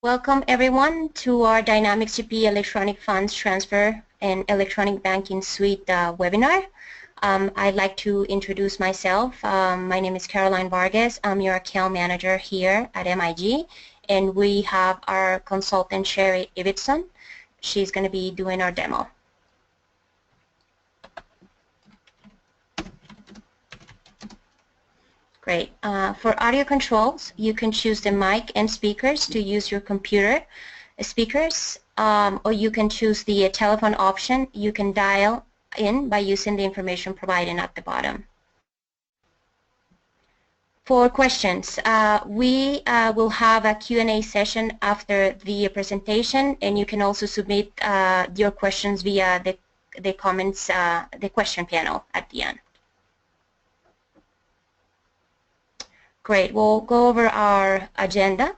Welcome everyone to our Dynamics GP Electronic Funds Transfer and Electronic Banking Suite webinar. I'd like to introduce myself. My name is Caroline Vargas. I'm your account manager here at MIG, and we have our consultant Sherry Ibbotson. She's going to be doing our demo. Great. For audio controls, you can choose the mic and speakers to use your computer speakers, or you can choose the telephone option. You can dial in by using the information provided at the bottom. For questions, we will have a Q&A session after the presentation, and you can also submit your questions via the comments, the question panel at the end. Great. We'll go over our agenda.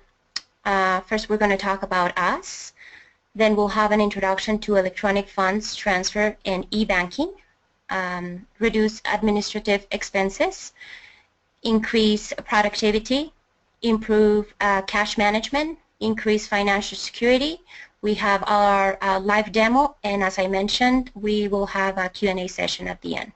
First, we're going to talk about us. Then we'll have an introduction to electronic funds transfer and e-banking, reduce administrative expenses, increase productivity, improve cash management, increase financial security. We have our live demo, and as I mentioned, we will have a Q&A session at the end.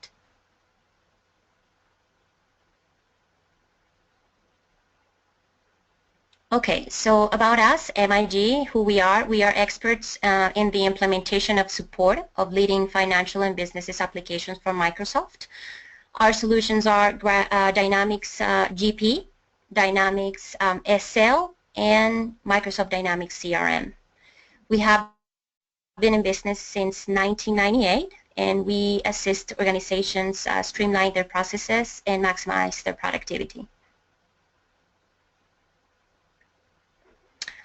Okay, so about us, MIG, who we are experts in the implementation of support of leading financial and businesses applications for Microsoft. Our solutions are Dynamics GP, Dynamics SL, and Microsoft Dynamics CRM. We have been in business since 1998, and we assist organizations streamline their processes and maximize their productivity.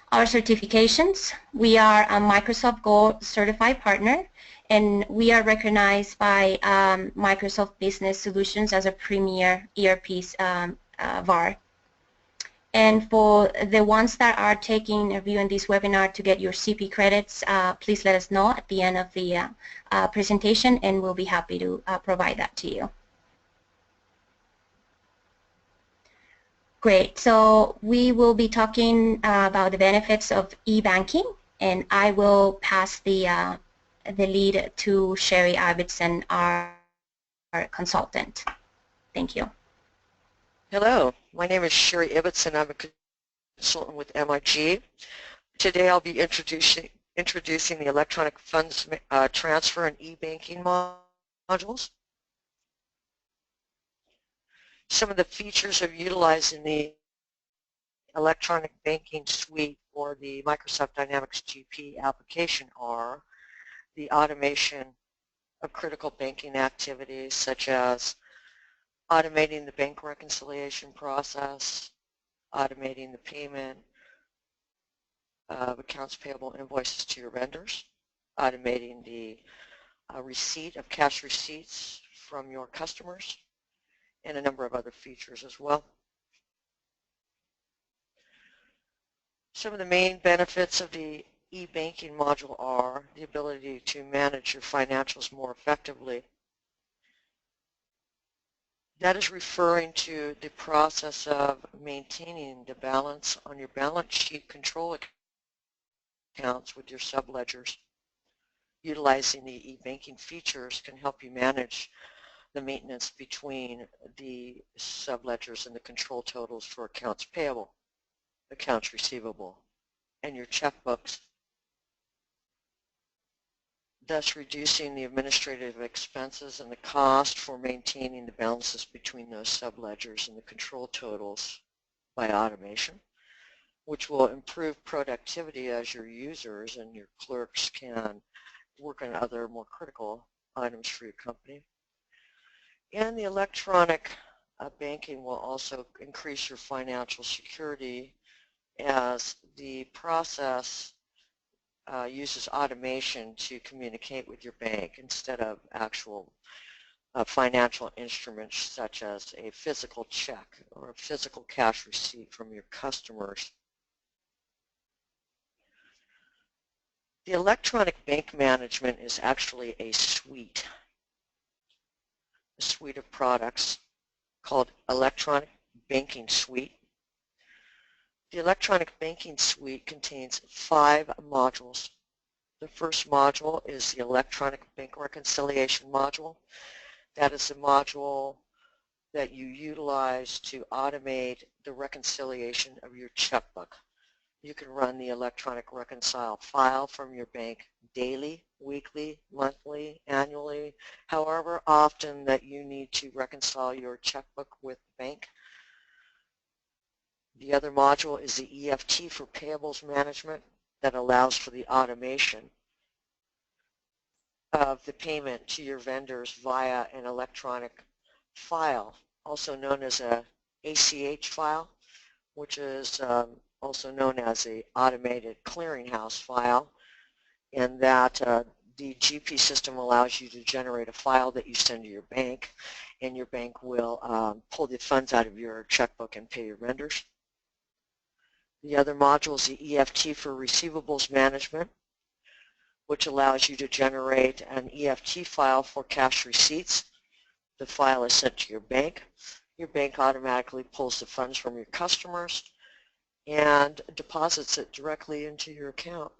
Our certifications, we are a Microsoft Gold certified partner, and we are recognized by Microsoft Business Solutions as a premier ERP VAR. And for the ones that are taking a view in this webinar to get your CP credits, please let us know at the end of the presentation, and we'll be happy to provide that to you. Great. So we will be talking about the benefits of e-banking, and I will pass the lead to Sherry Ibbotson, our consultant. Thank you. Hello, my name is Sherry Ibbotson. I'm a consultant with MIG. Today I'll be introducing the electronic funds transfer and e-banking modules. Some of the features of utilizing the electronic banking suite or the Microsoft Dynamics GP application are the automation of critical banking activities, such as automating the bank reconciliation process, automating the payment of accounts payable invoices to your vendors, automating the receipt of cash receipts from your customers, and a number of other features as well. Some of the main benefits of the e-banking module are the ability to manage your financials more effectively. That is referring to the process of maintaining the balance on your balance sheet control accounts with your subledgers. Utilizing the e-banking features can help you manage the maintenance between the subledgers and the control totals for accounts payable, accounts receivable, and your checkbooks, thus reducing the administrative expenses and the cost for maintaining the balances between those subledgers and the control totals by automation, which will improve productivity as your users and your clerks can work on other more critical items for your company. And the electronic banking will also increase your financial security as the process uses automation to communicate with your bank instead of actual financial instruments such as a physical check or a physical cash receipt from your customers. The electronic bank management is actually a suite of products called Electronic Banking Suite. The electronic banking suite contains 5 modules. The first module is the electronic bank reconciliation module. That is the module that you utilize to automate the reconciliation of your checkbook. You can run the electronic reconcile file from your bank daily, weekly, monthly, annually, however often that you need to reconcile your checkbook with the bank. The other module is the EFT for payables management that allows for the automation of the payment to your vendors via an electronic file, also known as a ACH file, which is also known as a automated clearinghouse file, and that the GP system allows you to generate a file that you send to your bank, and your bank will pull the funds out of your checkbook and pay your vendors. The other module is the EFT for receivables management, which allows you to generate an EFT file for cash receipts. The file is sent to your bank. Your bank automatically pulls the funds from your customers and deposits it directly into your account.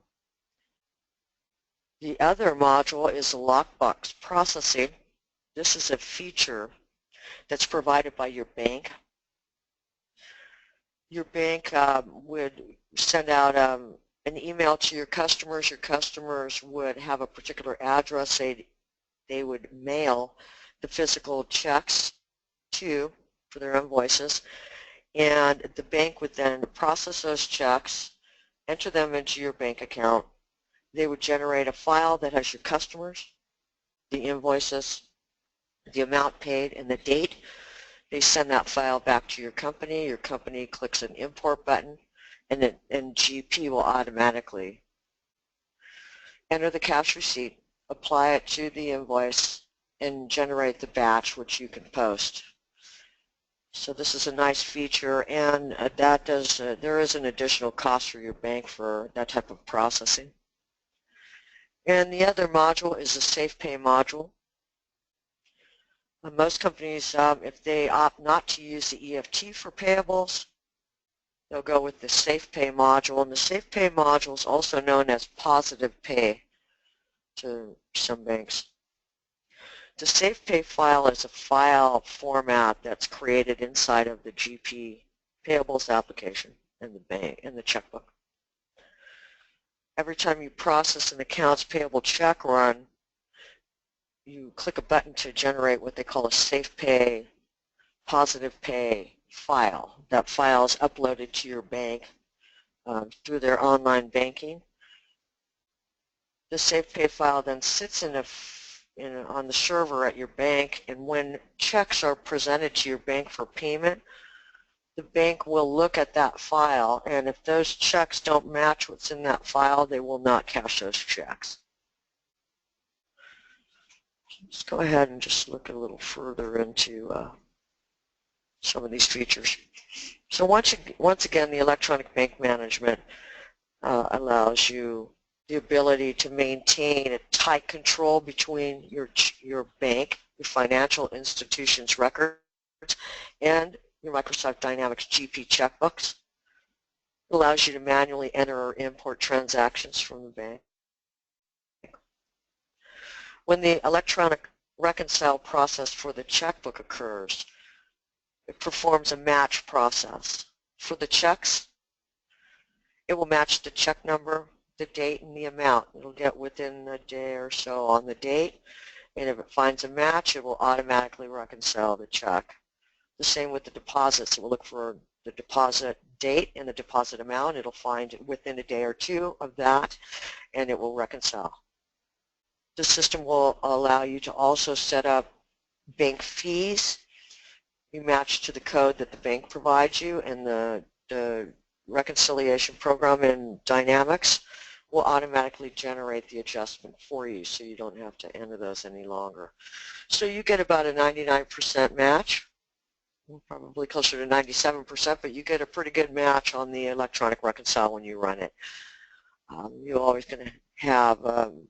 The other module is the Lockbox Processing. This is a feature that's provided by your bank. Your bank would send out an email to your customers. Your customers would have a particular address they would mail the physical checks to for their invoices, and the bank would then process those checks, enter them into your bank account. They would generate a file that has your customers, the invoices, the amount paid, and the date. They send that file back to your company. Your company clicks an import button, and GP will automatically enter the cash receipt, apply it to the invoice, and generate the batch which you can post. So this is a nice feature, and there is an additional cost for your bank for that type of processing. And the other module is the SafePay module. Most companies, if they opt not to use the EFT for payables, they'll go with the SafePay module, and the SafePay module is also known as Positive Pay to some banks. The SafePay file is a file format that's created inside of the GP payables application in the bank, in the checkbook. Every time you process an accounts payable check run, you click a button to generate what they call a SafePay Positive Pay file. That file is uploaded to your bank through their online banking. The SafePay file then sits on the server at your bank, and when checks are presented to your bank for payment, the bank will look at that file, and if those checks don't match what's in that file, they will not cash those checks. Let's go ahead and just look a little further into some of these features. So once again, the electronic bank management allows you the ability to maintain a tight control between your bank, your financial institution's records, and your Microsoft Dynamics GP checkbooks. It allows you to manually enter or import transactions from the bank. When the electronic reconcile process for the checkbook occurs, it performs a match process. For the checks, it will match the check number, the date, and the amount. It'll get within a day or so on the date, and if it finds a match, it will automatically reconcile the check. The same with the deposits. It will look for the deposit date and the deposit amount. It'll find within a day or two of that, and it will reconcile. The system will allow you to also set up bank fees. You match to the code that the bank provides you, and the reconciliation program in Dynamics will automatically generate the adjustment for you, so you don't have to enter those any longer. So you get about a 99% match, probably closer to 97%, but you get a pretty good match on the electronic reconcile when you run it. You're always going to have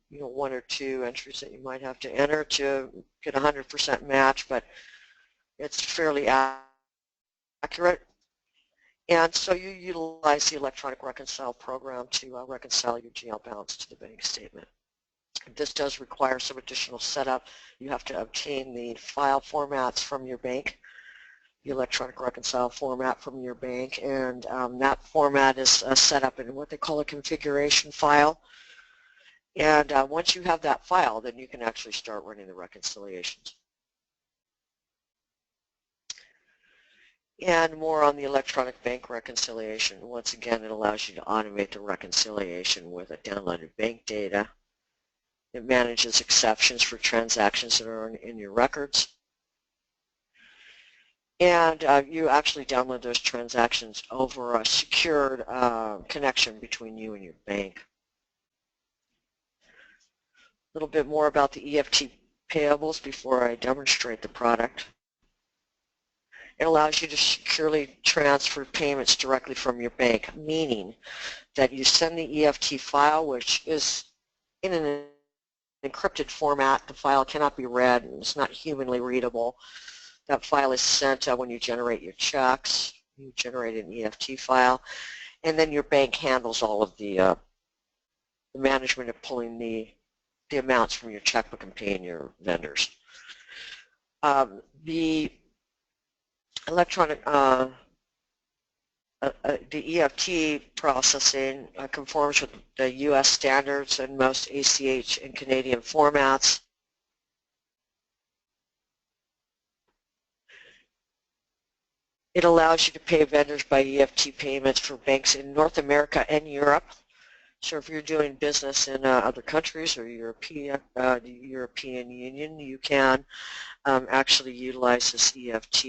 one or two entries that you might have to enter to get a 100% match, but it's fairly accurate. And so you utilize the electronic reconcile program to reconcile your GL balance to the bank statement. This does require some additional setup. You have to obtain the file formats from your bank, the electronic reconcile format from your bank, and that format is set up in what they call a configuration file. And once you have that file, then you can actually start running the reconciliations. And more on the electronic bank reconciliation. Once again, it allows you to automate the reconciliation with a downloaded bank data. It manages exceptions for transactions that are in your records. And you actually download those transactions over a secured connection between you and your bank. A little bit more about the Eft Payables before I demonstrate the product. It allows you to securely transfer payments directly from your bank, meaning that you send the Eft file, which is in an encrypted format. The file cannot be read and it's not humanly readable. That file is sent when you generate your checks. You generate an Eft file, and then your bank handles all of the management of pulling the amounts from your checkbook and paying your vendors. The electronic the Eft processing conforms with the U.S. standards and most ACH and Canadian formats. It allows you to pay vendors by Eft payments for banks in North America and Europe. So if you're doing business in other countries or the European Union, you can actually utilize this Eft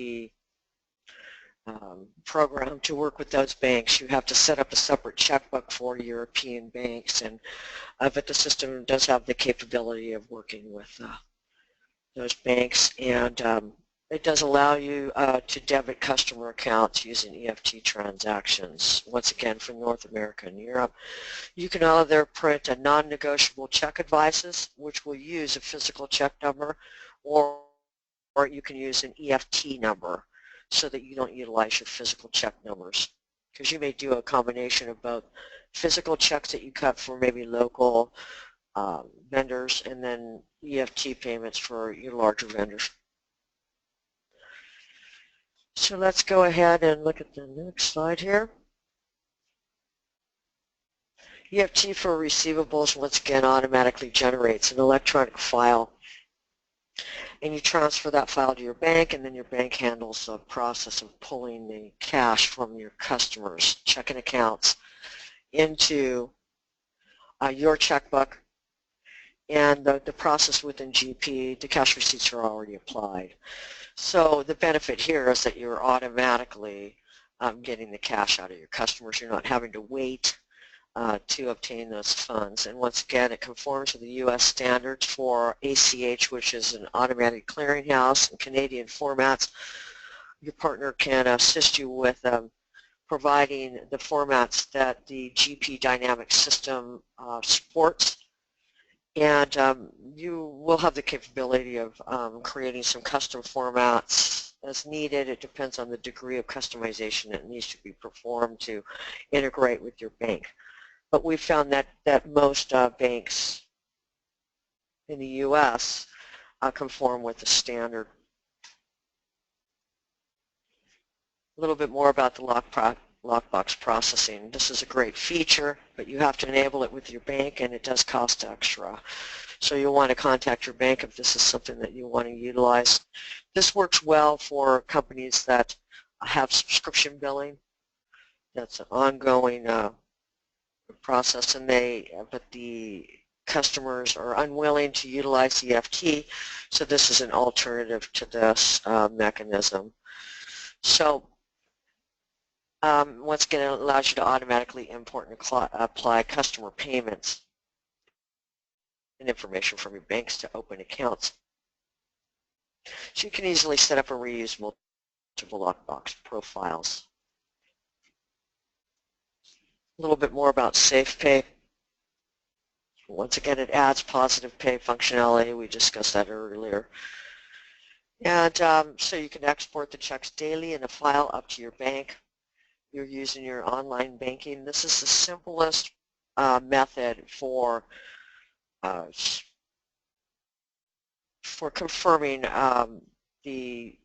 program to work with those banks. You have to set up a separate checkbook for European banks, and but the system does have the capability of working with those banks, and it does allow you to debit customer accounts using Eft transactions, once again for North America and Europe. You can either print a non-negotiable check advices, which will use a physical check number, or you can use an Eft number so that you don't utilize your physical check numbers, because you may do a combination of both physical checks that you cut for maybe local vendors and then Eft payments for your larger vendors. So let's go ahead and look at the next slide here. Eft for receivables, once again, automatically generates an electronic file, and you transfer that file to your bank, and then your bank handles the process of pulling the cash from your customers' checking accounts into your checkbook, and the process within GP, the cash receipts are already applied. So the benefit here is that you're automatically getting the cash out of your customers. You're not having to wait to obtain those funds. And once again, it conforms to the U.S. standards for ACH, which is an automatic clearinghouse, and Canadian formats. Your partner can assist you with providing the formats that the GP dynamic system supports. And you will have the capability of creating some custom formats as needed. It depends on the degree of customization that needs to be performed to integrate with your bank. But we found that most banks in the U.S. conform with the standard. A little bit more about the Lockbox processing. This is a great feature, but you have to enable it with your bank, and it does cost extra. So you'll want to contact your bank if this is something that you want to utilize. This works well for companies that have subscription billing. That's an ongoing process, and but the customers are unwilling to utilize the Eft, so this is an alternative to this mechanism. So once again, it allows you to automatically import and apply customer payments and information from your banks to open accounts. So you can easily set up and reuse multiple Lockbox profiles. A little bit more about SafePay. Once again, it adds positive pay functionality. We discussed that earlier. And so you can export the checks daily in a file up to your bank. you're using your online banking, this is the simplest method for confirming the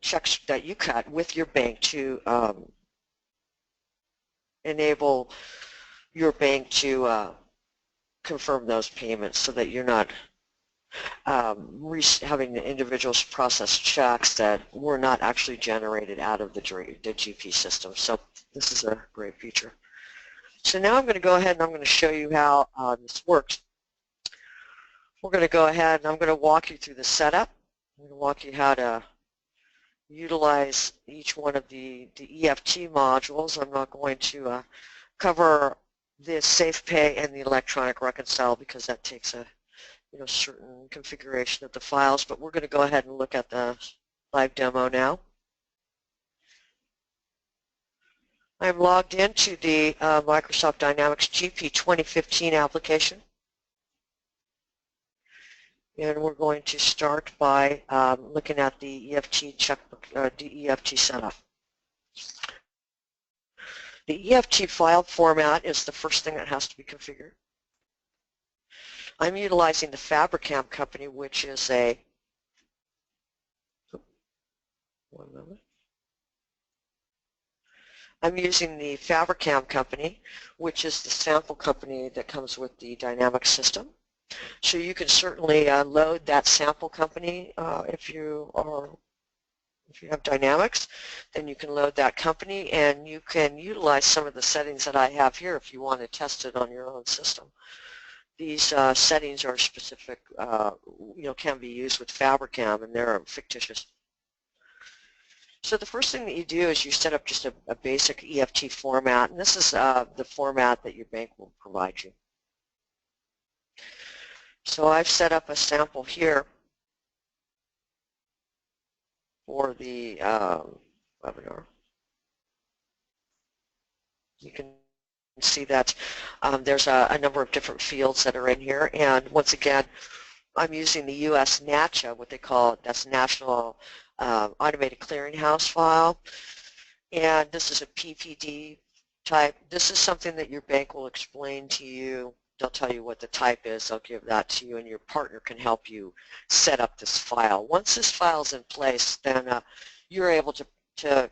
checks that you cut with your bank to enable your bank to confirm those payments so that you're not having the individuals process checks that were not actually generated out of the GP system. So this is a great feature. So now I'm going to go ahead and I'm going to show you how this works. We're going to go ahead and I'm going to walk you through the setup. I'm going to walk you how to utilize each one of the EFT modules. I'm not going to cover the Safe Pay and the electronic reconcile because that takes a certain configuration of the files, but we're going to go ahead and look at the live demo now. I'm logged into the Microsoft Dynamics GP 2015 application, and we're going to start by looking at the EFT checkbook, the EFT setup. The EFT file format is the first thing that has to be configured. I'm utilizing the Fabricam company, which is a, one moment. I'm using the Fabricam company, which is the sample company that comes with the Dynamics system. So you can certainly load that sample company if you have Dynamics, then you can load that company and you can utilize some of the settings that I have here if you want to test it on your own system. These settings are specific, can be used with Fabricam, and they're fictitious. So the first thing that you do is you set up just a basic EFT format, and this is the format that your bank will provide you. So I've set up a sample here for the webinar. You can see that there's a number of different fields that are in here, and once again I'm using the US NACHA, what they call, that's National Automated Clearinghouse file, and this is a PPD type. This is something that your bank will explain to you. They'll tell you what the type is, they'll give that to you, and your partner can help you set up this file. Once this file is in place, then you're able to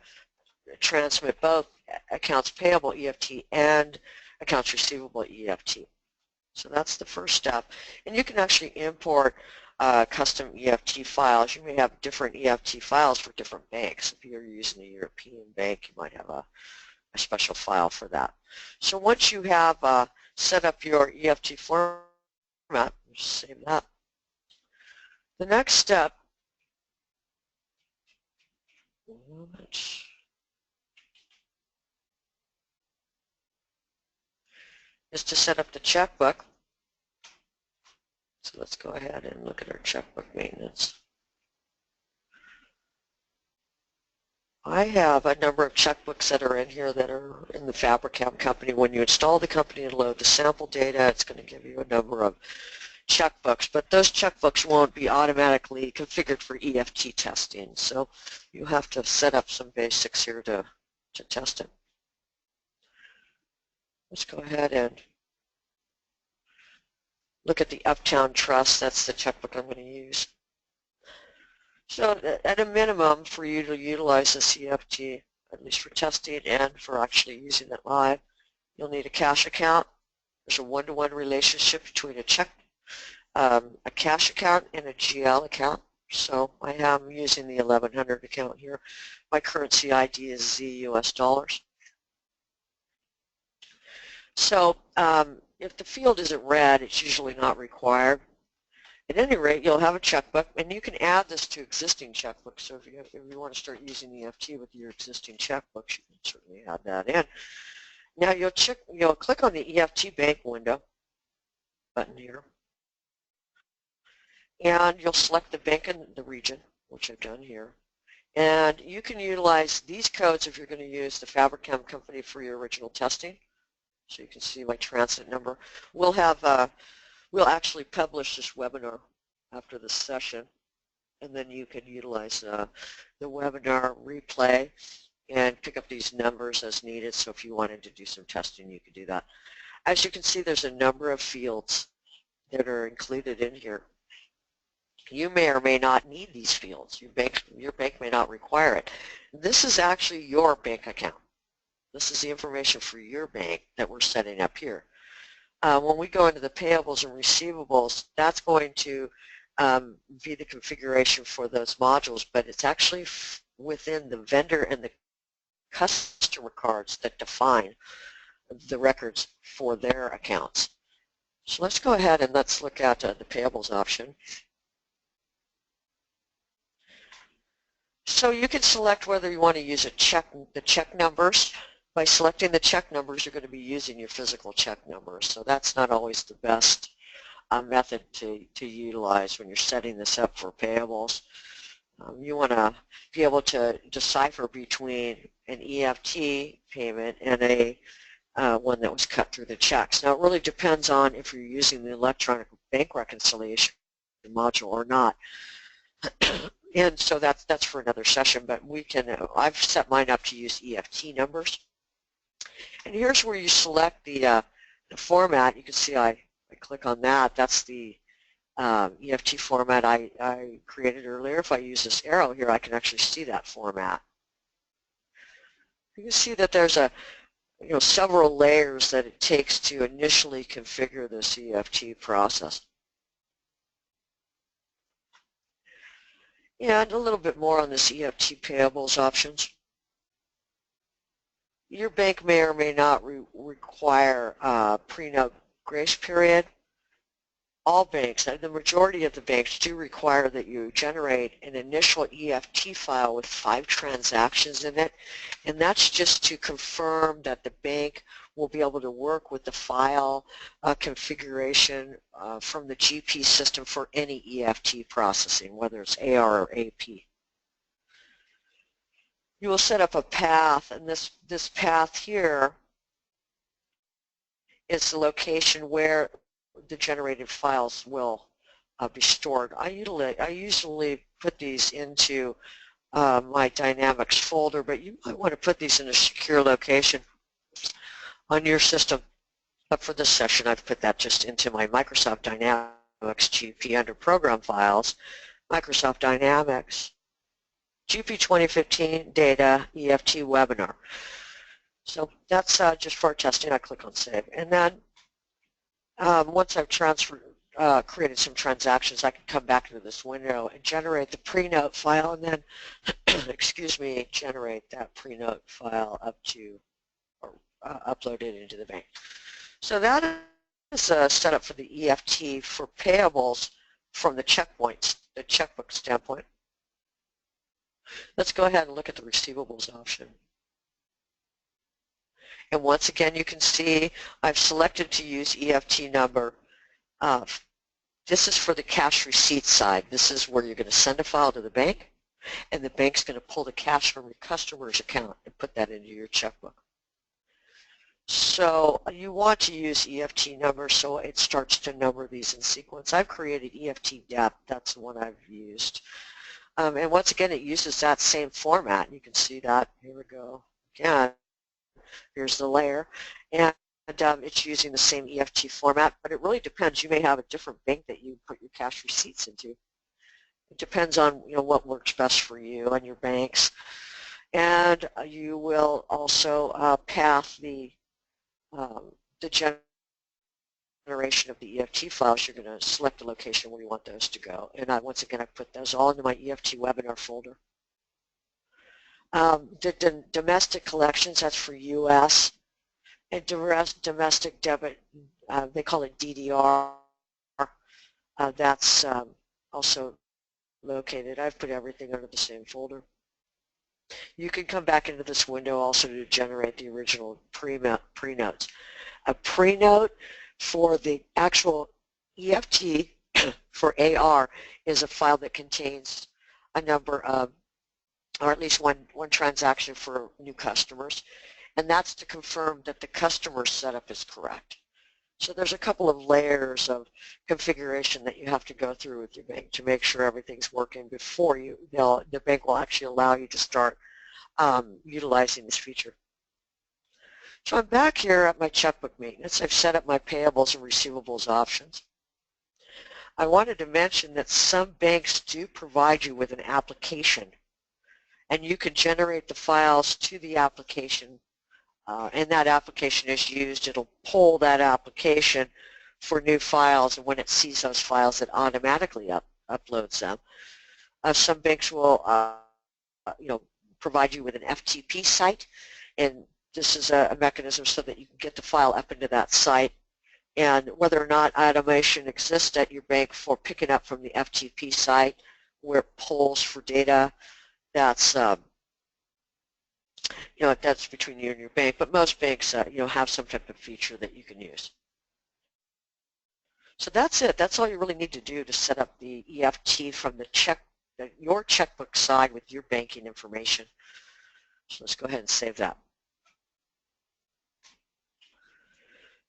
transmit both accounts payable EFT and accounts receivable EFT. So that's the first step. And you can actually import custom EFT files. You may have different EFT files for different banks. If you're using a European bank, you might have a special file for that. So once you have set up your EFT format, just save that. The next step is to set up the checkbook. So let's go ahead and look at our checkbook maintenance. I have a number of checkbooks that are in here that are in the Fabricam company. When you install the company and load the sample data, it's going to give you a number of checkbooks, but those checkbooks won't be automatically configured for EFT testing. So you have to set up some basics here to test it. Let's go ahead and look at the Uptown Trust. That's the checkbook I'm going to use. So at a minimum, for you to utilize this EFT, at least for testing and for actually using it live, you'll need a cash account. There's a one-to-one relationship between a cash account and a GL account. So I am using the 1100 account here. My currency ID is Z US dollars. So if the field isn't red, it's usually not required. At any rate, you'll have a checkbook, and you can add this to existing checkbooks. So if you want to start using EFT with your existing checkbooks, you can certainly add that in. Now you'll click on the EFT bank window button here, and you'll select the bank in the region, which I've done here. And you can utilize these codes if you're going to use the Fabricam company for your original testing. So you can see my transit number. We'll actually publish this webinar after this session, and then you can utilize the webinar replay and pick up these numbers as needed. So if you wanted to do some testing, you could do that. As you can see, there's a number of fields that are included in here. You may or may not need these fields. Your bank may not require it. This is actually your bank account. This is the information for your bank that we're setting up here. When we go into the payables and receivables, that's going to be the configuration for those modules, but it's actually within the vendor and the customer cards that define the records for their accounts. So let's go ahead and let's look at the payables option. So you can select whether you want to use the check numbers. By selecting the check numbers, you're going to be using your physical check numbers. So that's not always the best method to utilize when you're setting this up for payables. You want to be able to decipher between an EFT payment and a one that was cut through the checks. Now it really depends on if you're using the electronic bank reconciliation module or not. And so that's for another session, but we can, I've set mine up to use EFT numbers. And here's where you select the format. You can see I click on that. That's the EFT format I created earlier. If I use this arrow here, I can actually see that format. You can see that there's several layers that it takes to initially configure this EFT process. And a little bit more on this EFT payables options. Your bank may or may not require a pre-note grace period. All banks, the majority of the banks do require that you generate an initial EFT file with 5 transactions in it, and that's just to confirm that the bank will be able to work with the file configuration from the GP system for any EFT processing, whether it's AR or AP. You will set up a path, and this path here is the location where the generated files will be stored. I usually put these into my Dynamics folder, but you might want to put these in a secure location on your system. But for this session, I've put that just into my Microsoft Dynamics GP under Program Files, Microsoft Dynamics, GP 2015 Data EFT Webinar. So that's just for testing. I click on Save. And then once I've created some transactions, I can come back into this window and generate the pre-note file, and then, excuse me, generate that pre-note file up to, or upload it into the bank. So that is set up for the EFT for payables from the checkbook standpoint. Let's go ahead and look at the receivables option. And once again, you can see I've selected to use EFT number. This is for the cash receipt side. This is where you're going to send a file to the bank, and the bank's going to pull the cash from your customer's account and put that into your checkbook. So you want to use EFT number so it starts to number these in sequence. I've created EFT depth. That's the one I've used. And once again, it uses that same format. You can see that. Here we go. Again, here's the layer. And it's using the same EFT format, but it really depends. You may have a different bank that you put your cash receipts into. It depends on what works best for you and your banks. And you will also path the generation of the EFT files. You're going to select the location where you want those to go. And once again, I put those all into my EFT webinar folder. The domestic collections, that's for U.S. And domestic debit, they call it DDR. That's also located. I've put everything under the same folder. You can come back into this window also to generate the original pre-notes. A pre-note for the actual EFT for AR is a file that contains a number of, or at least one transaction for new customers, and that's to confirm that the customer setup is correct. So there's a couple of layers of configuration that you have to go through with your bank to make sure everything's working before the bank will actually allow you to start utilizing this feature. So I'm back here at my checkbook maintenance. I've set up my payables and receivables options. I wanted to mention that some banks do provide you with an application, and you can generate the files to the application, and that application is used. It'll pull that application for new files, and when it sees those files, it automatically uploads them. Some banks will provide you with an FTP site, and this is a mechanism so that you can get the file up into that site. And whether or not automation exists at your bank for picking up from the FTP site where it pulls for data, that's that's between you and your bank. But most banks have some type of feature that you can use. So that's it. That's all you really need to do to set up the EFT from your checkbook side with your banking information. So let's go ahead and save that.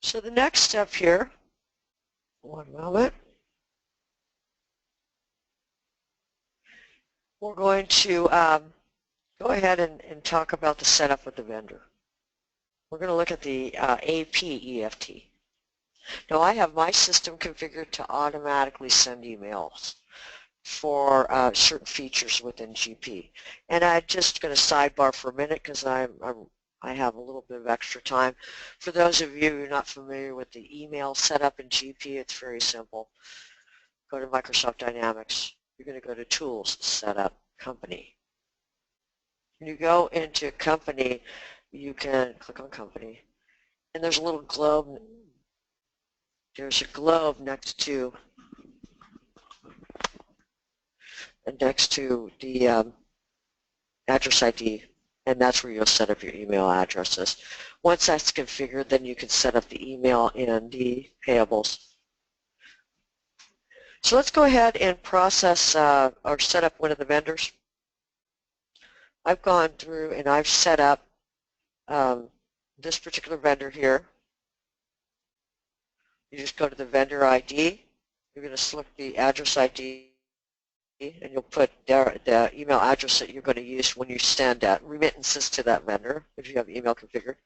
So the next step here, one moment, we're going to go ahead and talk about the setup with the vendor. We're going to look at the AP EFT. Now I have my system configured to automatically send emails for certain features within GP. And I'm just going to sidebar for a minute because I have a little bit of extra time. For those of you who are not familiar with the email setup in GP, it's very simple. Go to Microsoft Dynamics. You're going to go to Tools, Setup, Company. When you go into Company, you can click on Company, and there's a little globe. There's a globe next to the address ID, and that's where you'll set up your email addresses. Once that's configured, then you can set up the email in the payables. So let's go ahead and process or set up one of the vendors. I've gone through and I've set up this particular vendor here. You just go to the vendor ID. You're going to select the address ID, and you'll put the email address that you're going to use when you send remittances to that vendor if you have email configured.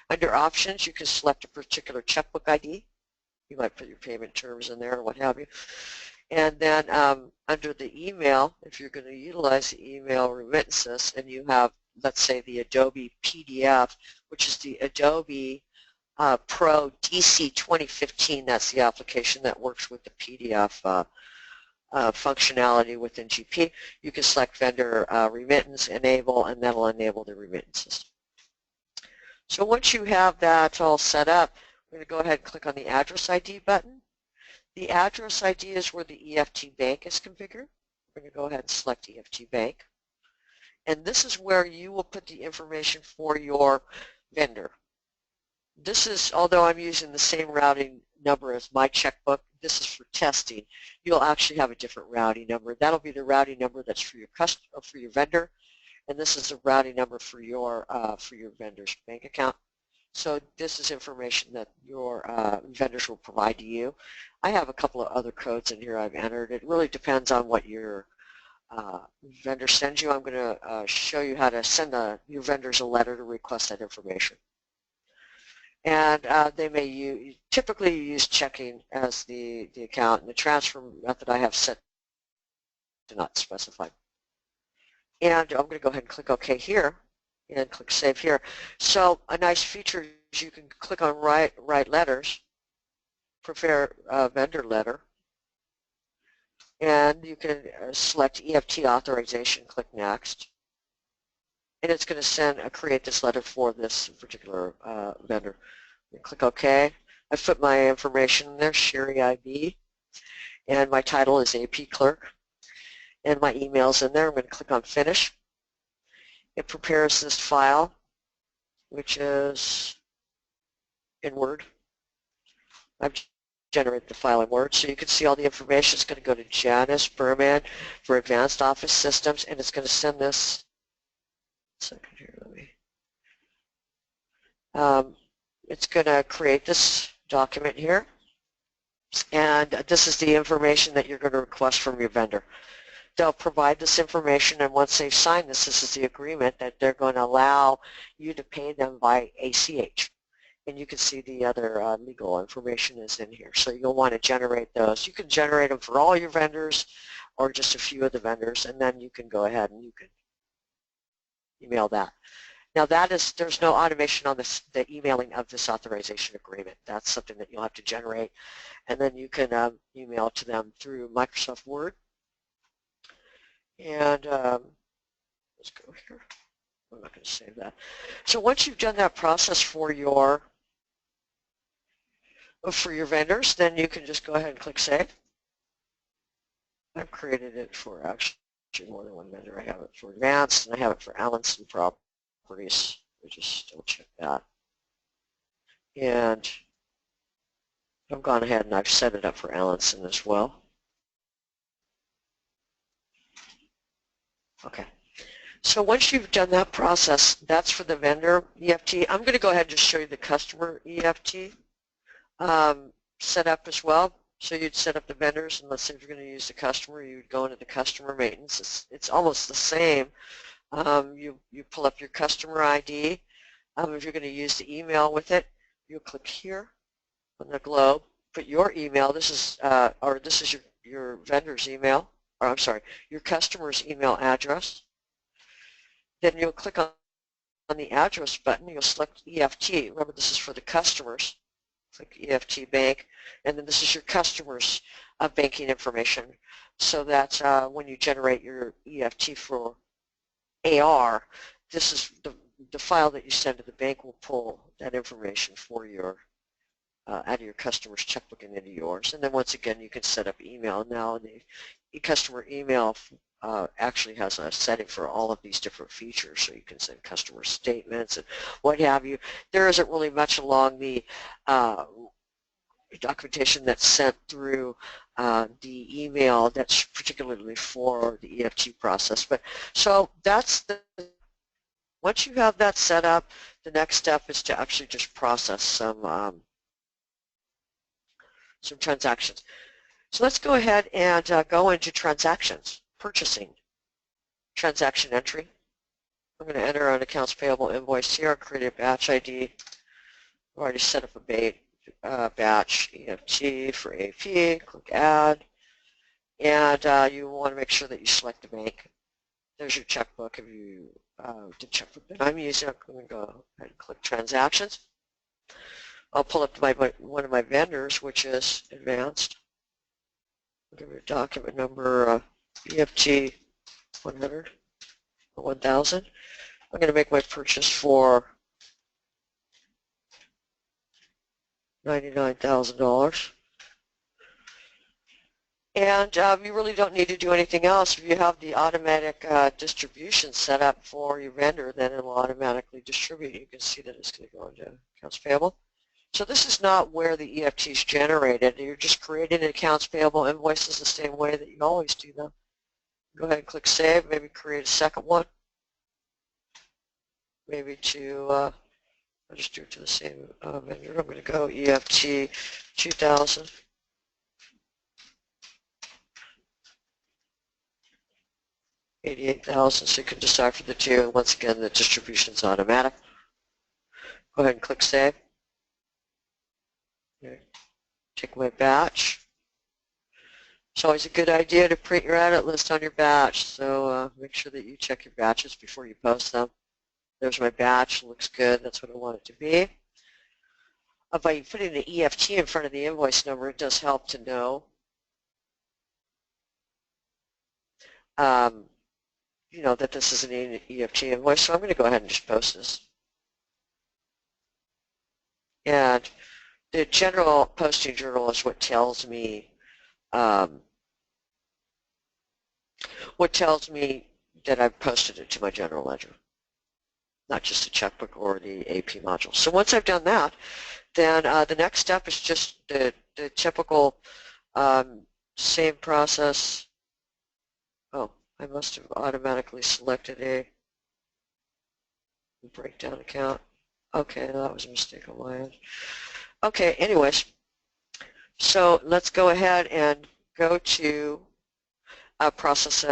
Under options, you can select a particular checkbook ID. You might put your payment terms in there or what have you. And then under the email, if you're going to utilize the email remittances and you have, let's say, the Adobe PDF, which is the Adobe Pro DC 2015, that's the application that works with the PDF functionality within GP. You can select vendor remittance enable, and that'll enable the remittances. So once you have that all set up, we're going to go ahead and click on the address ID button. The address ID is where the EFT bank is configured. We're going to go ahead and select EFT bank. And this is where you will put the information for your vendor. This is, although I'm using the same routing number as my checkbook, this is for testing. You'll actually have a different routing number. That'll be the routing number that's for your customer, for your vendor, and this is the routing number for your vendor's bank account. So this is information that your vendors will provide to you. I have a couple of other codes in here I've entered. It really depends on what your vendor sends you. I'm going to show you how to send your vendors a letter to request that information. And they may typically use checking as the account, and the transfer method I have set to not specify. And I'm going to go ahead and click OK here and click Save here. So a nice feature is you can click on Write Letters, prepare a vendor letter, and you can select EFT authorization, click Next, and it's going to create this letter for this particular vendor. You click OK. I put my information in there, Sherry IB, and my title is AP Clerk, and my email's in there. I'm going to click on Finish. It prepares this file, which is in Word. I've generated the file in Word, so you can see all the information. It's going to go to Janice Berman for Advanced Office Systems, and it's going to send this. Second here, let me. It's going to create this document here, and this is the information that you're going to request from your vendor. they'll provide this information, and once they've signed this is the agreement that they're going to allow you to pay them by ACH. And you can see the other legal information is in here. So you'll want to generate those. You can generate them for all your vendors or just a few of the vendors, and then you can go ahead and you can email that. Now there's no automation on the emailing of this authorization agreement. That's something that you'll have to generate, and then you can email to them through Microsoft Word. And let's go here. I'm not going to save that. So once you've done that process for your vendors, then you can just go ahead and click Save. I've created it for actually more than one vendor. I have it for Advanced, and I have it for Allenson Properties. We just double check that. And I've gone ahead and I've set it up for Allenson as well. Okay. So once you've done that process, that's for the vendor EFT. I'm going to go ahead and just show you the customer EFT set up as well. So you'd set up the vendors, and let's say if you're going to use the customer, you would go into the customer maintenance. It's almost the same. You pull up your customer ID. If you're going to use the email with it, you'll click here on the globe, put your email. This is your vendor's email, or I'm sorry, your customer's email address. Then you'll click on the address button. You'll select EFT. Remember, this is for the customers. Click EFT Bank, and then this is your customer's banking information. So that when you generate your EFT for AR, this is the file that you send to the bank will pull that information for your out of your customer's checkbook and into yours. And then once again, you can set up email. Now the customer email actually has a setting for all of these different features, so you can send customer statements and what have you. There isn't really much along the documentation that's sent through the email that's particularly for the EFT process. But so that's once you have that set up, the next step is to actually just process some transactions. So let's go ahead and go into transactions, purchasing, transaction entry. I'm going to enter an accounts payable invoice here, create a batch ID. I've already set up a batch EFT for AP, click add, and you want to make sure that you select the bank. There's your checkbook if you the checkbook that I'm using. I'm going to go ahead and click transactions. I'll pull up one of my vendors, which is Advanced. I'll give you a document number EFT 100 or 1000. I'm going to make my purchase for $99,000. And you really don't need to do anything else. If you have the automatic distribution set up for your vendor, then it will automatically distribute. You can see that it's going to go into accounts payable. So this is not where the EFT is generated. You're just creating an accounts payable invoices the same way that you always do them. Go ahead and click Save. Maybe create a second one. Maybe I'll just do it to the same vendor. I'm going to go EFT 2000. $88,000, so you can decipher the two, and once again the distribution is automatic. Go ahead and click Save. Okay. Take my batch. It's always a good idea to print your edit list on your batch, so make sure that you check your batches before you post them. There's my batch, looks good, that's what I want it to be. By putting the EFT in front of the invoice number, it does help to know you know, that this is an EFT invoice, so I'm going to go ahead and just post this. And the general posting journal is what tells me that I've posted it to my general ledger, not just the checkbook or the AP module. So once I've done that, then the next step is just the typical same process. Oh, I must have automatically selected a breakdown account. Okay, that was a mistake on my end. Okay, anyways, so let's go ahead and go to process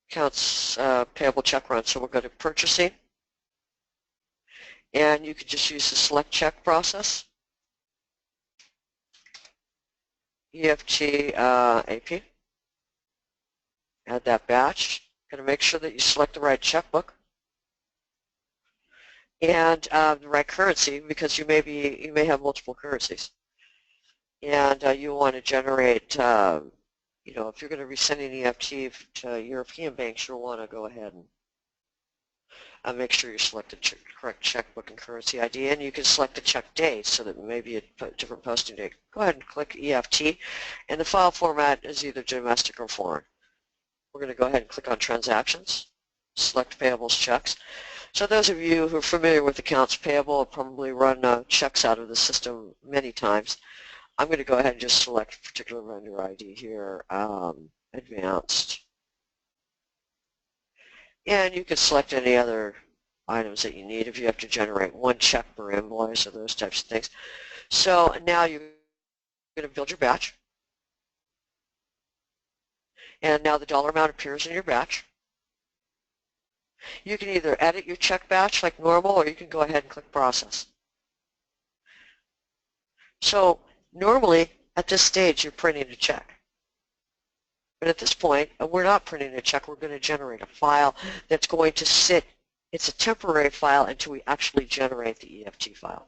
accounts payable check run. So we'll go to purchasing, and you could just use the select check process. EFT AP. Add that batch. Got to make sure that you select the right checkbook and the right currency, because you may have multiple currencies, and you want to generate. You know, if you're going to be sending EFT to European banks, you'll want to go ahead and make sure you select the correct checkbook and currency ID, and you can select the check date so that maybe a different posting date. Go ahead and click EFT, and the file format is either domestic or foreign. We're going to go ahead and click on transactions, select payables checks. So those of you who are familiar with accounts payable have probably run checks out of the system many times. I'm going to go ahead and just select a particular vendor ID here, advanced. And you can select any other items that you need if you have to generate one check per invoice or those types of things. So now you're going to build your batch. And now the dollar amount appears in your batch. You can either edit your check batch like normal, or you can go ahead and click process. So normally at this stage you're printing a check. But at this point, we're not printing a check. We're going to generate a file that's going to sit. It's a temporary file until we actually generate the EFT file.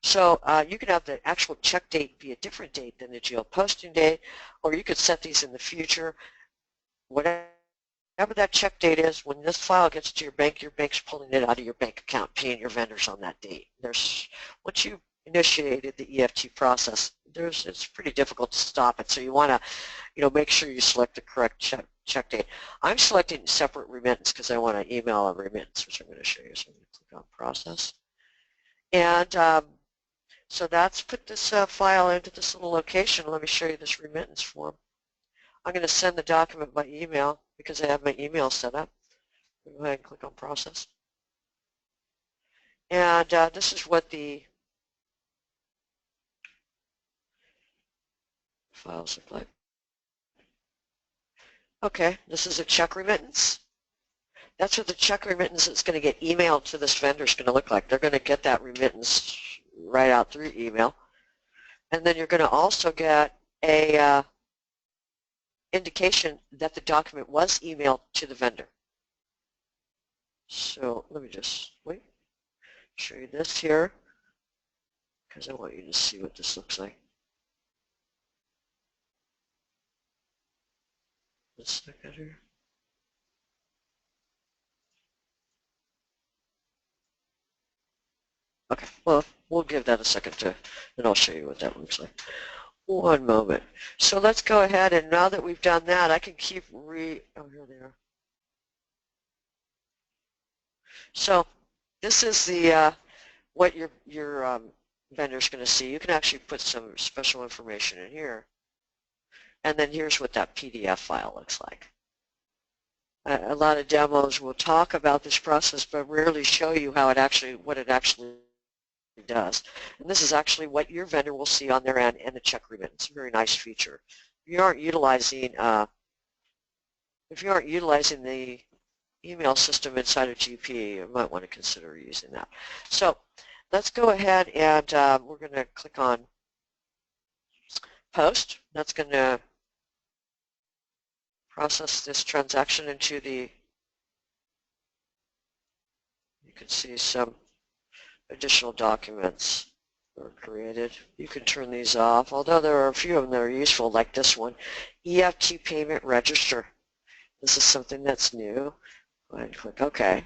So you can have the actual check date be a different date than the GL posting date, or you could set these in the future. Whatever that check date is, when this file gets to your bank's pulling it out of your bank account, paying your vendors on that date. Once you initiated the EFT process, it's pretty difficult to stop it. So you want to, make sure you select the correct check date. I'm selecting separate remittance because I want to email a remittance, which I'm going to show you. So I'm going to click on process. And so that's put this file into this little location. Let me show you this remittance form. I'm going to send the document by email because I have my email set up. Go ahead and click on process. And this is what the files look like. Okay, this is a check remittance. That's what the check remittance that's going to get emailed to this vendor is going to look like. They're going to get that remittance right out through email. And then you're going to also get a indication that the document was emailed to the vendor. So let me just show you this here because I want you to see what this looks like. Let's look at here. Okay, well, we'll give that a second and I'll show you what that looks like. One moment. So let's go ahead, and now that we've done that, I can keep oh, here they are. So this is the what your vendor is going to see. You can actually put some special information in here, and then here's what that PDF file looks like. A lot of demos will talk about this process, but rarely show you what it actually does. And this is actually what your vendor will see on their end in the check remittance. It's a very nice feature. If you aren't utilizing the email system inside of GP, you might want to consider using that. So let's go ahead and we're going to click on post. That's going to process this transaction into the, you can see some additional documents that are created. You can turn these off, although there are a few of them that are useful, like this one, Eft Payment Register. This is something that's new. Go ahead and click OK.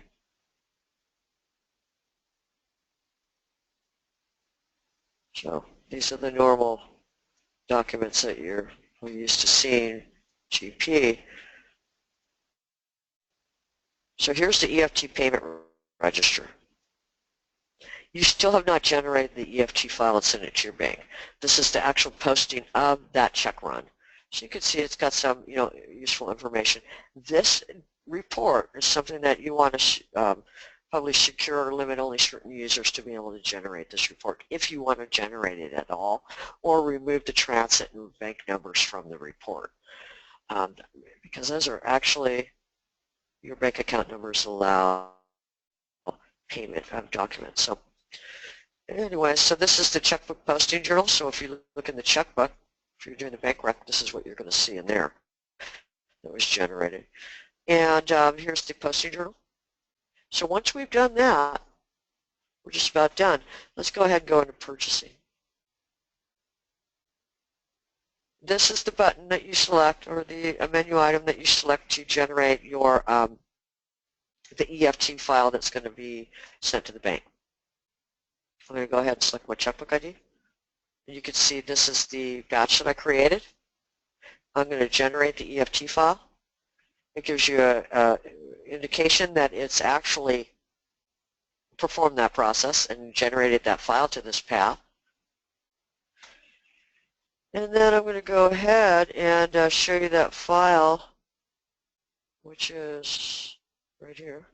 So these are the normal documents that we're used to seeing GP. So here's the Eft Payment Register. You still have not generated the EFT file and sent it to your bank. This is the actual posting of that check run. So you can see it's got some useful information. This report is something that you want to probably secure or limit only certain users to be able to generate this report, if you want to generate it at all, or remove the transit and bank numbers from the report. because those are actually your bank account numbers allow payment of documents. So anyway, so this is the checkbook posting journal. So if you look in the checkbook, if you're doing the bank rec, this is what you're going to see in there that was generated. And here's the posting journal. So once we've done that, we're just about done. Let's go ahead and go into purchasing. This is the button that you select, or the menu item that you select to generate your the EFT file that's going to be sent to the bank. I'm going to go ahead and select my checkbook ID. You can see this is the batch that I created. I'm going to generate the EFT file. It gives you an indication that it's actually performed that process and generated that file to this path. And then I'm going to go ahead and show you that file, which is right here.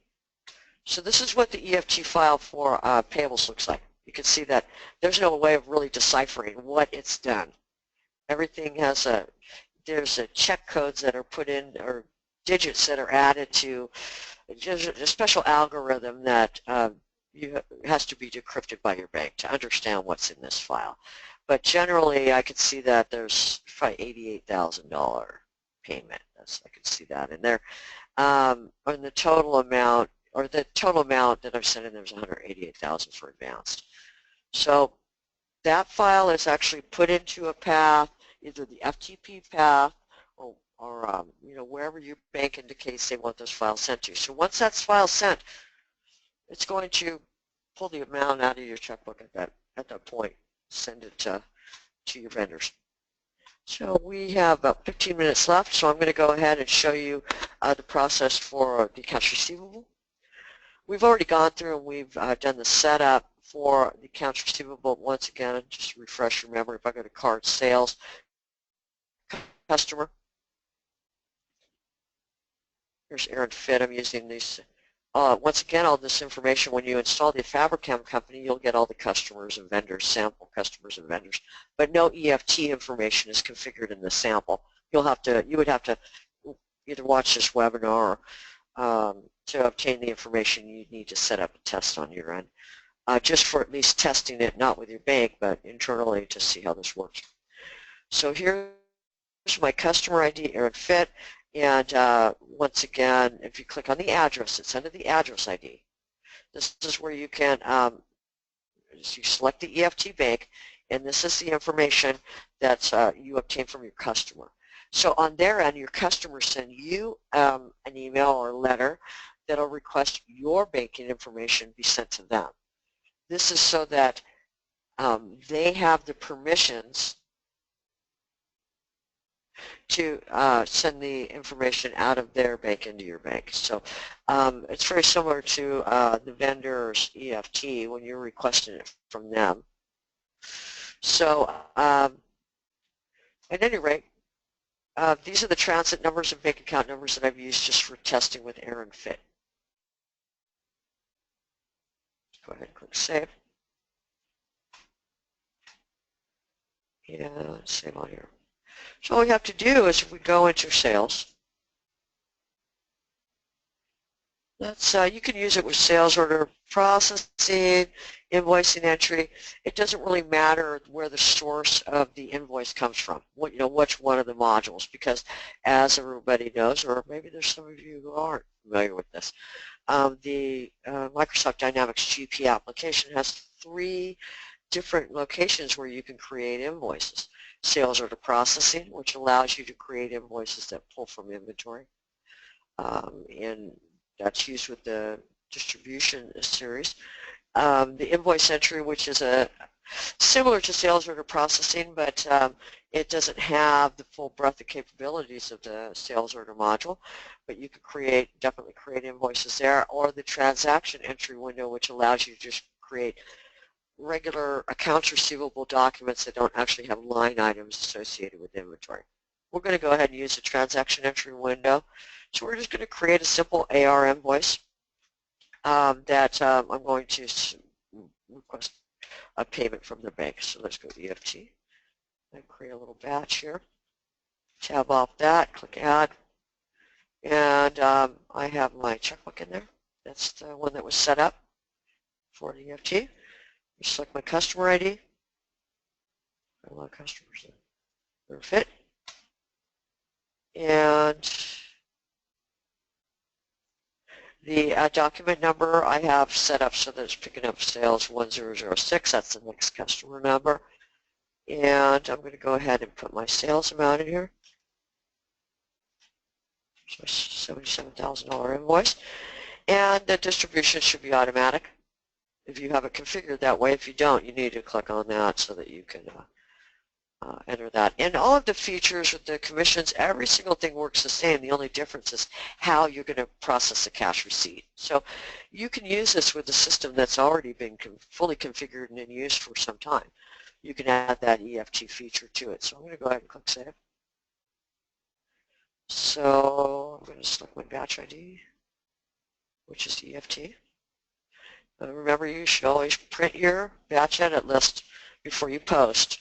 So this is what the EFT file for Payables looks like. You can see that there's no way of really deciphering what it's done. Everything has there's check codes that are put in, or digits that are added to just a special algorithm that has to be decrypted by your bank to understand what's in this file. But generally, I could see that there's probably $88,000 payment. I could see that in there. And the total amount, or the total amount that I've sent in there is $188,000 for advanced. So that file is actually put into a path, either the FTP path or you know, wherever your bank indicates they want those files sent to. So once that file's sent, it's going to pull the amount out of your checkbook at that point, send it to your vendors. So we have about 15 minutes left, so I'm going to go ahead and show you the process for the accounts receivable. We've already gone through and we've done the setup for the accounts receivable. Once again, just to refresh your memory, if I go to card sales, customer, here's Aaron Fit. I'm using these. Once again, all this information, when you install the Fabricam company, you'll get all the customers and vendors, sample customers and vendors, but no EFT information is configured in the sample. You would have to either watch this webinar or to obtain the information you need to set up a test on your end, just for at least testing it, not with your bank, but internally to see how this works. So here's my customer ID, Aaron Fit. And once again, if you click on the address, it's under the address ID. This is where you can you select the EFT bank, and this is the information that you obtain from your customer. So on their end, your customer send you an email or a letter that will request your banking information be sent to them. This is so that they have the permissions to send the information out of their bank into your bank. So it's very similar to the vendor's EFT when you're requesting it from them. So at any rate, these are the transit numbers and bank account numbers that I've used just for testing with Aaron Fit. Go ahead and click Save. Yeah, save on here. So all we have to do is, if we go into sales, you can use it with sales order processing, invoicing entry. It doesn't really matter where the source of the invoice comes from, which one of the modules, because as everybody knows, or maybe there's some of you who aren't familiar with this, the Microsoft Dynamics GP application has 3 different locations where you can create invoices. Sales order processing, which allows you to create invoices that pull from inventory, and that's used with the distribution series. The invoice entry, which is similar to sales order processing, but it doesn't have the full breadth of capabilities of the sales order module, but you can definitely create invoices there, or the transaction entry window, which allows you to just create regular accounts receivable documents that don't actually have line items associated with inventory. We're going to go ahead and use the transaction entry window. So we're just going to create a simple AR invoice that I'm going to request a payment from the bank. So let's go to EFT and create a little batch here. tab off that, click Add, and I have my checkbook in there. That's the one that was set up for the EFT. Select my customer ID. A lot of customers that are fit. And the document number I have set up so that it's picking up sales 1006. That's the next customer number. And I'm going to go ahead and put my sales amount in here. So $77,000 invoice. And the distribution should be automatic if you have it configured that way. If you don't, you need to click on that so that you can enter that. And all of the features with the commissions, every single thing works the same. The only difference is how you're going to process the cash receipt. So you can use this with a system that's already been fully configured and in use for some time. You can add that EFT feature to it. So I'm going to go ahead and click Save. So I'm going to select my batch ID, which is EFT. Remember, you should always print your batch edit list before you post.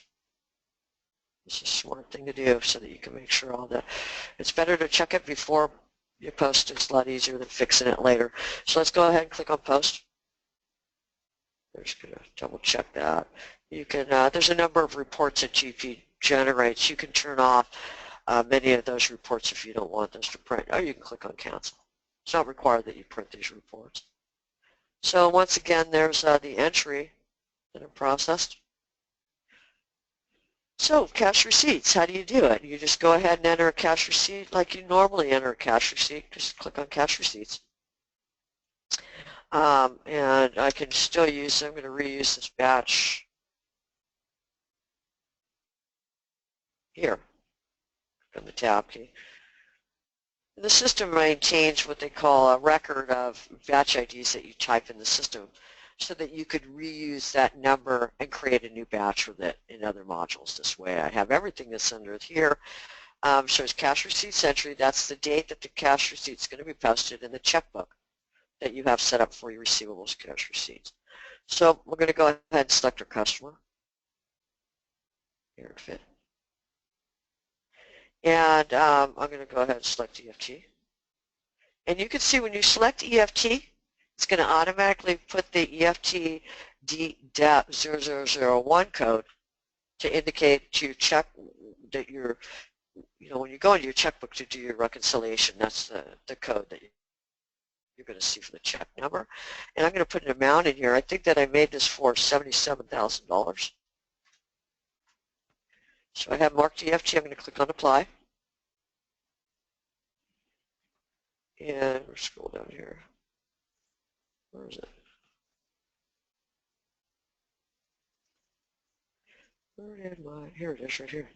It's a smart thing to do so that you can make sure all that. It's better to check it before you post. It's a lot easier than fixing it later. So let's go ahead and click on Post. We're just going to double check that. You can. There's a number of reports that GP generates. You can turn off many of those reports if you don't want those to print. Or you can click on Cancel. It's not required that you print these reports. So once again, there's the entry that are processed. So cash receipts, how do you do it? You just go ahead and enter a cash receipt like you normally enter a cash receipt. Just click on cash receipts. And I can still use, I'm going to reuse this batch here from the tab key. The system maintains what they call a record of batch IDs that you type in the system so that you could reuse that number and create a new batch with it in other modules this way. I have everything that's under here. Shows cash receipts entry. That's the date that the cash receipt is going to be posted in the checkbook that you have set up for your receivables cash receipts. So we're going to go ahead and select our customer. Here, fit. And I'm going to go ahead and select EFT. And you can see when you select EFT, it's going to automatically put the EFT DDAP 0001 code to indicate to check that you're, when you go into your checkbook to do your reconciliation, that's the code that you're going to see for the check number. And I'm going to put an amount in here. I think that I made this for $77,000. So I have marked EFT. I'm going to click on Apply. And we'll scroll down here. Where is it? Where did my, here it is right here.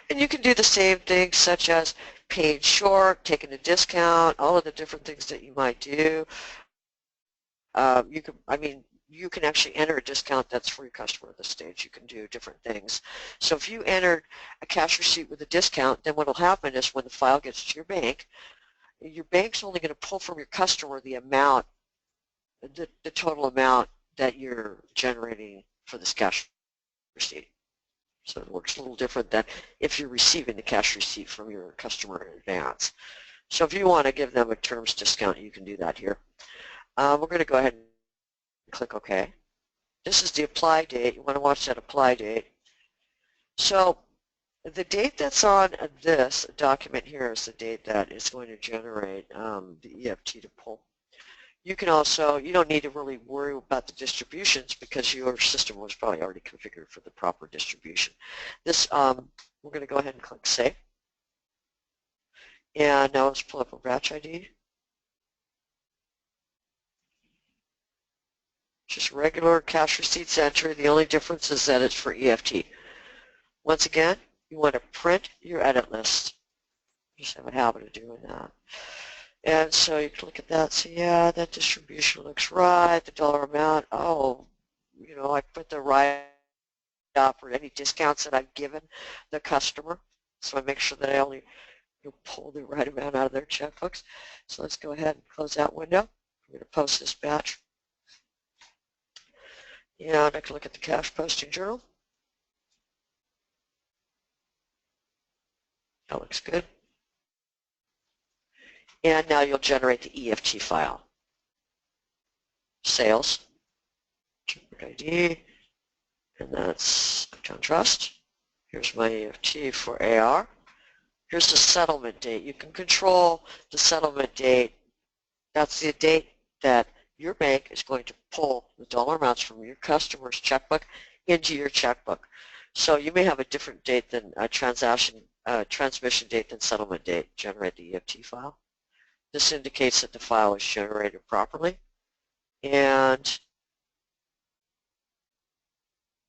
And you can do the same things such as paid short, taking a discount, all of the different things that you might do. You can actually enter a discount that's for your customer at this stage. You can do different things. So if you entered a cash receipt with a discount, then what will happen is when the file gets to your bank's only going to pull from your customer the amount, the total amount that you're generating for this cash receipt. So it works a little different than if you're receiving the cash receipt from your customer in advance. So if you want to give them a terms discount, you can do that here. We're going to go ahead and click OK. This is the apply date. You want to watch that apply date. So the date that's on this document here is the date that is going to generate the EFT to pull. You can also, you don't need to really worry about the distributions because your system was probably already configured for the proper distribution. This, we're going to go ahead and click Save. And now let's pull up a batch ID. Just regular cash receipts entry. The only difference is that it's for EFT. Once again, you want to print your edit list. Just have a habit of doing that. And so you can look at that, so yeah, that distribution looks right, the dollar amount, I put the right up or any discounts that I've given the customer. So I make sure that I only pull the right amount out of their checkbooks. So let's go ahead and close that window. I'm going to post this batch. And I can look at the cash posting journal. That looks good. And now you'll generate the EFT file. Sales, checkbook ID, and that's John Trust. Here's my EFT for AR. Here's the settlement date. You can control the settlement date. That's the date that your bank is going to pull the dollar amounts from your customer's checkbook into your checkbook. So you may have a different date than a transmission date than settlement date. Generate the EFT file. This indicates that the file is generated properly. And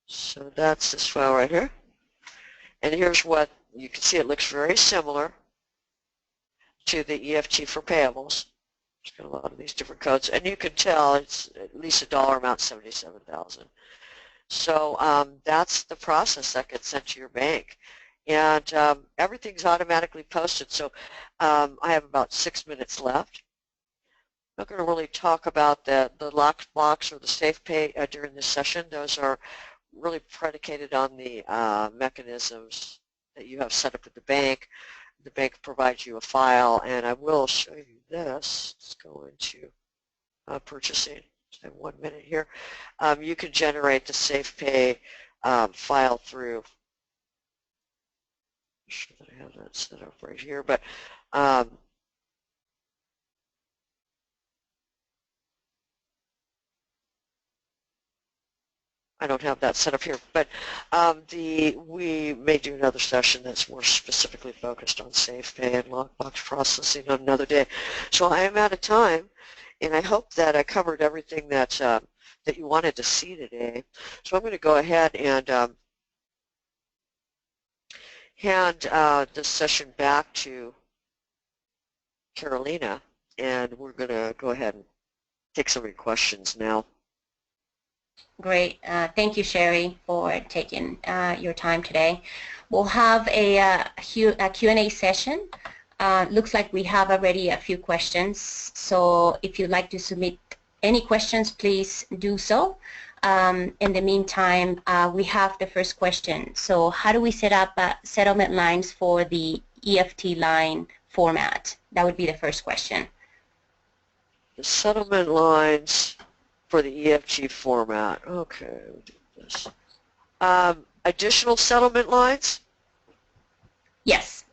so that's this file right here. And here's what you can see. It looks very similar to the EFT for payables. It's got a lot of these different codes, and you can tell it's at least a dollar amount, $77,000. So that's the process that gets sent to your bank, and everything's automatically posted. So I have about 6 minutes left. I'm not going to really talk about the lockbox or the safe pay during this session. Those are really predicated on the mechanisms that you have set up at the bank. The bank provides you a file, and I will show you this. Let's go into purchasing. I have 1 minute here. You can generate the safe pay file through. I'm sure that I have that set up right here, but I don't have that set up here, but we may do another session that's more specifically focused on safe pay and lockbox processing on another day. So I am out of time, and I hope that I covered everything that that you wanted to see today. So I'm going to go ahead and hand this session back to Carolina, and we're going to go ahead and take some of your questions now. Great. Thank you, Sherry, for taking your time today. We'll have a Q&A session. Looks like we have already a few questions. So if you'd like to submit any questions, please do so. In the meantime, we have the first question. So how do we set up settlement lines for the EFT line format? That would be the first question. The settlement lines for the EFT format. Okay, we'll do this. Additional settlement lines? Yes.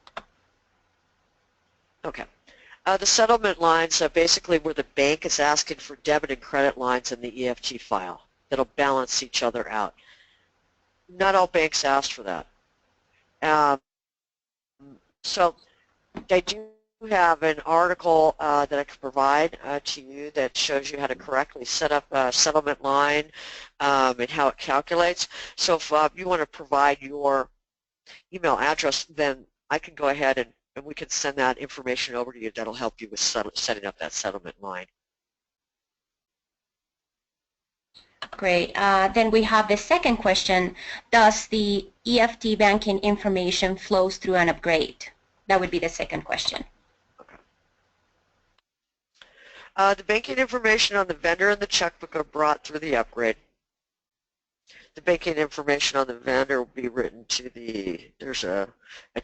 Okay. The settlement lines are basically where the bank is asking for debit and credit lines in the EFT file that'll balance each other out. Not all banks ask for that. So I do have an article that I can provide to you that shows you how to correctly set up a settlement line and how it calculates. So if you want to provide your email address, then I can go ahead and we can send that information over to you. That'll help you with setting up that settlement line. Great. Then we have the second question. Does the EFT banking information flows through an upgrade? That would be the second question. The banking information on the vendor and the checkbook are brought through the upgrade. The banking information on the vendor will be written to there's a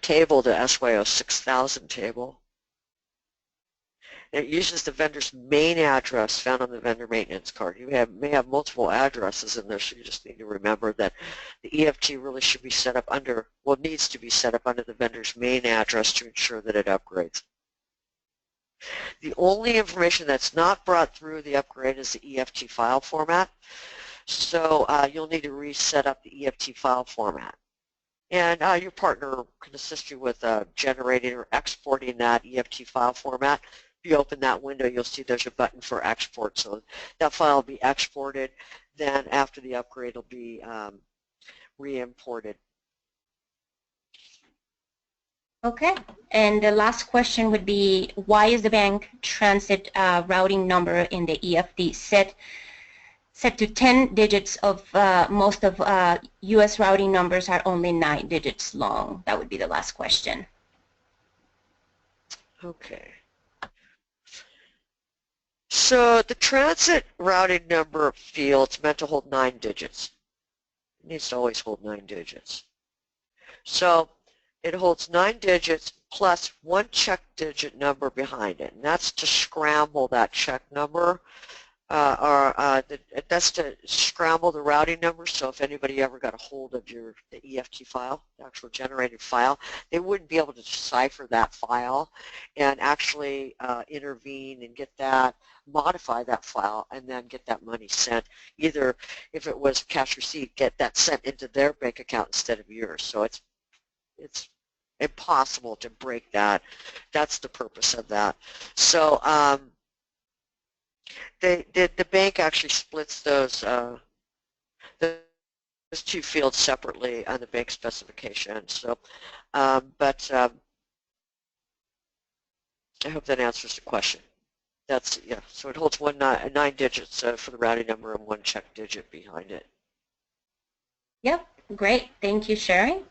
table, the SYO 6000 table. And it uses the vendor's main address found on the vendor maintenance card. You may have multiple addresses in there, so you just need to remember that the EFT really should be set up under, well, needs to be set up under the vendor's main address to ensure that it upgrades. The only information that's not brought through the upgrade is the EFT file format. So you'll need to reset up the EFT file format. And your partner can assist you with generating or exporting that EFT file format. If you open that window, you'll see there's a button for export. So that file will be exported. Then after the upgrade, it'll be re-imported. Okay, and the last question would be, why is the bank transit routing number in the EFT set to 10 digits of most of US routing numbers are only 9 digits long? That would be the last question. Okay. So the transit routing number field's meant to hold 9 digits. It needs to always hold 9 digits. So It holds 9 digits plus 1 check digit number behind it, and that's to scramble that check number. That's to scramble the routing number, so if anybody ever got a hold of the EFT file, the actual generated file, they wouldn't be able to decipher that file and actually intervene and get that, modify that file, and then get that money sent. Either, if it was cash receipt, get that sent into their bank account instead of yours. So it's impossible to break that. That's the purpose of that. So the bank actually splits those two fields separately on the bank specification. So, I hope that answers the question. That's, yeah. So it holds 9 digits for the routing number and 1 check digit behind it. Yep, great. Thank you, Sherry.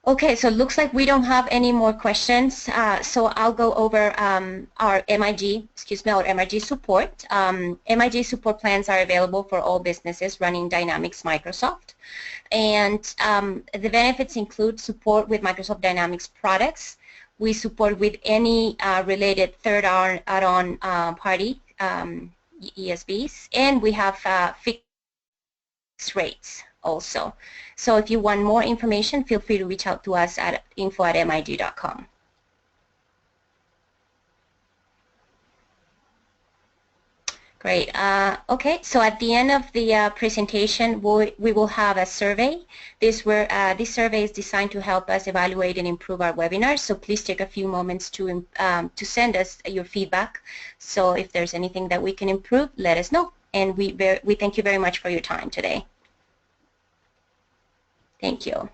Okay, so it looks like we don't have any more questions, so I'll go over our MIG support. MIG support plans are available for all businesses running Dynamics Microsoft, and the benefits include support with Microsoft Dynamics products. We support with any related third add-on party ESBs, and we have fixed rates also. So if you want more information, feel free to reach out to us at info@mig.com. Great. Okay, so at the end of the presentation, we will have a survey. This survey is designed to help us evaluate and improve our webinars, so please take a few moments to send us your feedback. So if there's anything that we can improve, let us know. And we thank you very much for your time today. Thank you.